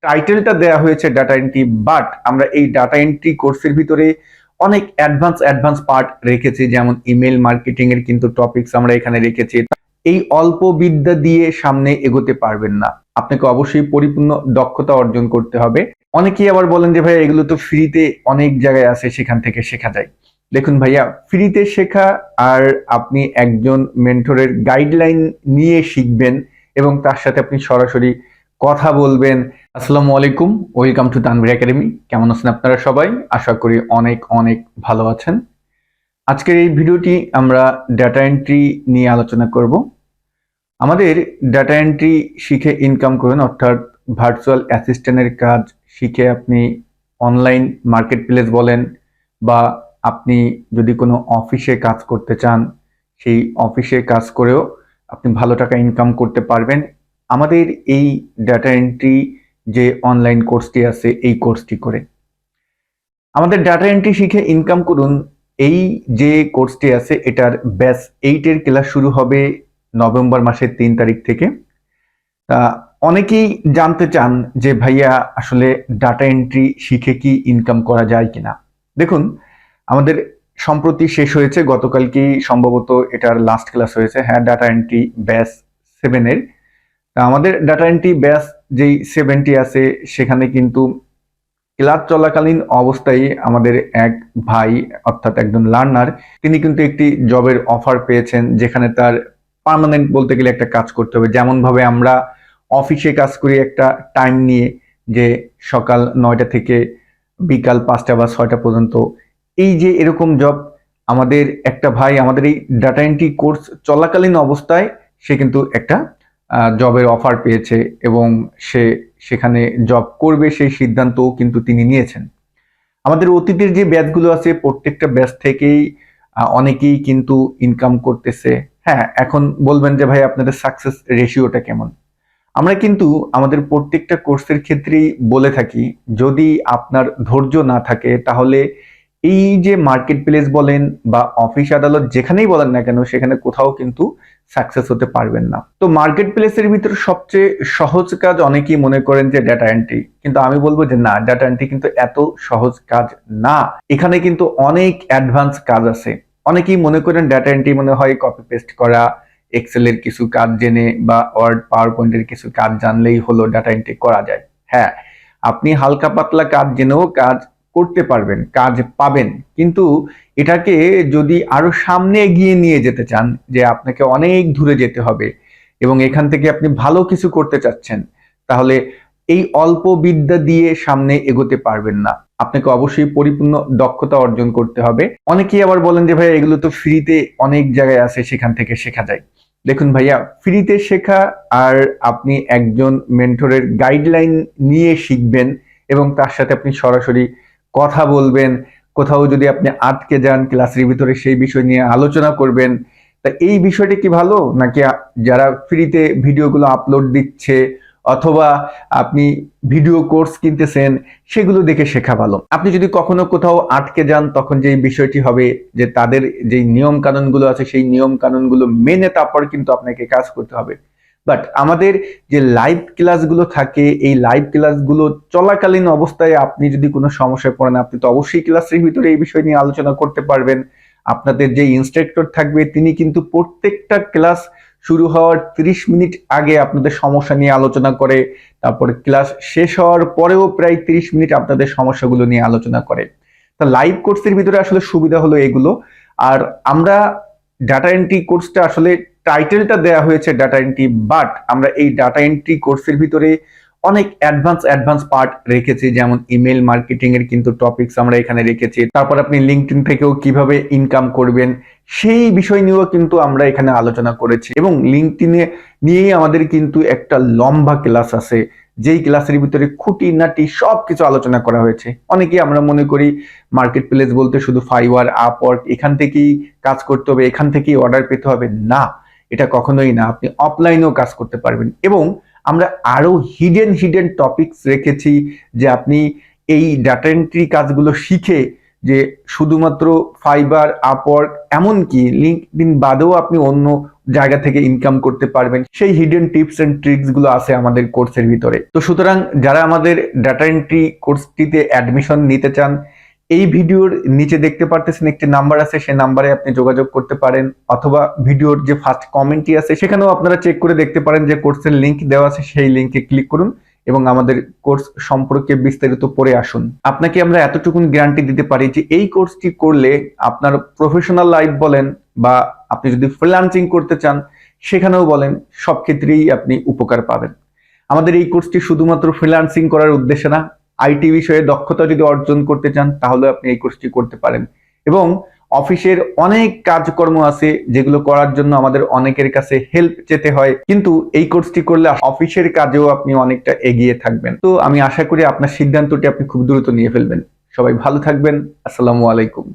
টাইটেলটা দেয়া হয়েছে ডাটা এন্ট্রি, বাট আমরা এই ডাটা এন্ট্রি কোর্সের ভিতরে অনেক অ্যাডভান্স পার্ট রেখেছি, যেমন ইমেল মার্কেটিং এর কিন্তু টপিকস আমরা এখানে রেখেছি। এই অল্প বিদ্যা দিয়ে সামনে এগোতে পারবেন না, আপনাকে অবশ্যই পরিপূর্ণ দক্ষতা অর্জন করতে হবে। অনেকেই আবার বলেন যে ভাইয়া এগুলো তো ফ্রিতে অনেক জায়গায় আছে, সেখান থেকে শেখা যায়। দেখুন ভাইয়া, ফ্রিতে শেখা আর আপনি একজন মেন্টরের গাইডলাইন নিয়ে শিখবেন এবং তার সাথে আপনি সরাসরি কথা বলবেন। আসসালামু আলাইকুম, ওয়েলকাম টু তানভীর একাডেমি। কেমন আছেন আপনারা সবাই? আশা করি অনেক অনেক ভালো আছেন। আজকের এই ভিডিওটি আমরা ডাটা এন্ট্রি নিয়ে আলোচনা করব। আমাদের ডাটা এন্ট্রি শিখে ইনকাম করুন, অর্থাৎ ভার্চুয়াল অ্যাসিস্ট্যান্টের কাজ শিখে আপনি অনলাইন মার্কেট প্লেস বলেন, বা আপনি যদি কোনো অফিসে কাজ করতে চান, সেই অফিসে কাজ করেও আপনি ভালো টাকা ইনকাম করতে পারবেন আমাদের এই ডাটা এন্ট্রি যে অনলাইন কোর্সটি আছে এই কোর্সটি করে। আমাদের ডাটা এন্ট্রি শিখে ইনকাম করুন এই যে কোর্সটি আছে, এটার ব্যাচ 8 এর ক্লাস শুরু হবে নভেম্বর মাসের 3 তারিখ থেকে। তা অনেকেই জানতে চান যে ভাইয়া আসলে ডাটা এন্ট্রি শিখে কি ইনকাম করা যায় কিনা। দেখুন, আমাদের সম্প্রতি শেষ হয়েছে, গতকালকেই সম্ভবত এটার লাস্ট ক্লাস হয়েছে। হ্যাঁ, ডাটা এন্ট্রি ব্যাচ 7 এর। আমাদের ডাটা এন্ট্রি ব্যাচ যেই 7টি আছে, সেখানে কিন্তু ক্লাস চলাকালীন অবস্থায় আমাদের এক ভাই, অর্থাৎ একজন লার্নার, তিনি কিন্তু একটি জবের অফার পেয়েছেন, যেখানে তার পার্মানেন্ট বলতে গেলে একটা কাজ করতে হবে। যেমন ভাবে আমরা অফিসে কাজ করি একটা টাইম নিয়ে, যে সকাল 9টা থেকে বিকাল 5টা বা 6টা পর্যন্ত, এই যে এরকম জব আমাদের একটা ভাই আমাদের এই ডাটা এন্ট্রি কোর্স চলাকালীন অবস্থায় সে কিন্তু একটা জবের অফার পেয়েছে এবং সে সেখানে জব করবে সেই সিদ্ধান্তও কিন্তু তিনি নিয়েছেন। আমাদের অতীতের যে ব্যাচগুলো আছে, প্রত্যেকটা ব্যাচ থেকেই অনেকেই কিন্তু ইনকাম করতেছে। হ্যাঁ, এখন বলবেন যে ভাই আপনাদের সাকসেস রেশিওটা কেমন? আমরা কিন্তু আমাদের প্রত্যেকটা কোর্সের ক্ষেত্রেই বলে থাকি, যদি আপনার ধৈর্য না থাকে তাহলে এই যে মার্কেট প্লেস বলেন বা অফিস আদালত যেখানেই বলেন না কেন, সেখানে কোথাও কিন্তু সাকসেস হতে পারবেন না। তো মার্কেট প্লেসের ভিতরে সবচেয়ে সহজ কাজ অনেকেই মনে করেন যে ডাটা এন্ট্রি, কিন্তু আমি বলবো যে না, ডাটা এন্ট্রি কিন্তু এত সহজ কাজ না। এখানে কিন্তু অনেক অ্যাডভান্স কাজ আছে। অনেকেই মনে করেন ডাটা এন্ট্রি মনে হয় কপি পেস্ট করা, এক্সেলের কিছু কাজ জেনে বা ওয়ার্ড পাওয়ার পয়েন্টের কিছু কাজ জানলেই হলো ডাটা এন্ট্রি করা যায়। হ্যাঁ, আপনি হালকা পাতলা কাজ জেনেও কাজ করতে পারবেন, কাজ পাবেন, কিন্তু এটাকে যদি আরো সামনে এগিয়ে নিয়ে যেতে চান, যে আপনাকে অনেক দূরে যেতে হবে এবং এখান থেকে আপনি ভালো কিছু করতে চাচ্ছেন, তাহলে এই অল্প বিদ্যা দিয়ে সামনে এগোতে পারবেন না, আপনাকে অবশ্যই পরিপূর্ণ দক্ষতা অর্জন করতে হবে। অনেকেই আবার বলেন যে ভাইয়া এগুলো তো ফ্রিতে অনেক জায়গায় আছে, সেখান থেকে শেখা যায়। দেখুন ভাইয়া, ফ্রিতে শেখা আর আপনি একজন মেন্টরের গাইডলাইন নিয়ে শিখবেন এবং তার সাথে আপনি সরাসরি কথা বলবেন। কোথাও যদি আপনি আটকে যান ক্লাসের ভিতরে, সেই বিষয় নিয়ে আলোচনা করবেন। তা এই বিষয়টা কি ভালো, নাকি যারা ফ্রিতে ভিডিওগুলো আপলোড দিচ্ছে অথবা আপনি ভিডিও কোর্স কিনতেছেন সেগুলো দেখে শেখা ভালো? আপনি যদি কখনো কোথাও আটকে যান, তখন যে বিষয়টি হবে যে তাদের যে নিয়ম কানুনগুলো আছে সেই নিয়ম কানুনগুলো মেনে তারপর কিন্তু আপনাকে কাজ করতে হবে। বাট আমাদের যে লাইভ ক্লাসগুলো থাকে, এই লাইভ ক্লাসগুলো চলাকালীন অবস্থায় আপনি যদি কোনো সমস্যায় পড়েন, আপনি তো অবশ্যই ক্লাসের ভিতরে এই বিষয় নিয়ে আলোচনা করতে পারবেন। আপনাদের যে ইনস্ট্রাক্টর থাকবে তিনি কিন্তু প্রত্যেকটা ক্লাস শুরু হওয়ার 30 মিনিট আগে আপনাদের সমস্যা নিয়ে আলোচনা করে, তারপরে ক্লাস শেষ হওয়ার পরেও প্রায় 30 মিনিট আপনাদের সমস্যাগুলো নিয়ে আলোচনা করে। তা লাইভ কোর্সের ভিতরে আসলে সুবিধা হলো এগুলো। আর আমরা ডাটা এন্ট্রি কোর্সটা আসলে টাইটেলটা দেয়া হয়েছে ডাটা এন্ট্রি, বাট আমরা এই ডাটা এন্ট্রি কোর্সের ভিতরে অনেক অ্যাডভান্স পার্ট রেখেছি, যেমন ইমেল মার্কেটিং এর কিন্তু টপিকস আমরা এখানে রেখেছি। তারপর আপনি লিঙ্কডইন থেকেও কিভাবে ইনকাম করবেন সেই বিষয় নিয়েও কিন্তু আমরা এখানে আলোচনা করেছি। এবং লিঙ্কডইনে নিয়েই আমাদের কিন্তু একটা লম্বা ক্লাস আছে, যেই ক্লাসের ভিতরে খুঁটিনাটি সবকিছু আলোচনা করা হয়েছে। অনেকেই আমরা মনে করি মার্কেট প্লেস বলতে শুধু ফাইবার, আপওয়ার্ক, এখান থেকেই কাজ করতে হবে, এখান থেকেই অর্ডার পেতে হবে। না, এটা কখনোই না। আপনি অফলাইনেও কাজ করতে পারবেন। এবং আমরা আরো হিডেন টপিকস রেখেছি, যে আপনি এই ডাটা এন্ট্রি কাজগুলো শিখে যে শুধুমাত্র ফাইবার, আপওয়ার্ক, এমনকি লিঙ্কডইন বাদেও আপনি অন্য জায়গা থেকে ইনকাম করতে পারবেন। সেই হিডেন টিপস এন্ড ট্রিক্স গুলো আছে আমাদের কোর্সের ভিতরে। তো সুতরাং যারা আমাদের ডাটা এন্ট্রি কোর্সটিতে অ্যাডমিশন নিতে চান, এই ভিডিওর নিচে দেখতে পারতেছেন একটি নাম্বার আছে, সেই নাম্বারে আপনি যোগাযোগ করতে পারেন, অথবা ভিডিওর যে ফার্স্ট কমেন্টটি আছে সেখানেও আপনারা চেক করে দেখতে পারেন যে কোর্সের লিংক দেওয়া আছে, সেই লিংকে ক্লিক করুন এবং আমাদের কোর্স সম্পর্কে বিস্তারিত পড়ে আসুন। আপনাকে আমরা এতটুকুন গ্যারান্টি দিতে পারি যে এই কোর্সটি করলে আপনার প্রফেশনাল লাইফ বলেন বা আপনি যদি ফ্রিল্যান্সিং করতে চান সেখানেও বলেন, সব ক্ষেত্রেই আপনি উপকার পাবেন। আমাদের এই কোর্সটি শুধুমাত্র ফ্রিল্যান্সিং করার উদ্দেশ্যে না, আইটি বিষয়ে দক্ষতা যদি অর্জন করতে চান তাহলে আপনি এই কোর্সটি করতে পারেন। এবং অফিসের অনেক কাজকর্ম আছে যেগুলো করার জন্য আমাদের অনেকের কাছে হেল্প চেতে হয়, কিন্তু এই কোর্সটি করলে অফিসের কাজেও আপনি অনেকটা এগিয়ে থাকবেন। তো আমি আশা করি আপনার সিদ্ধান্তটি আপনি খুব দ্রুত নিয়ে ফেলবেন। সবাই ভালো থাকবেন। আসসালামু আলাইকুম।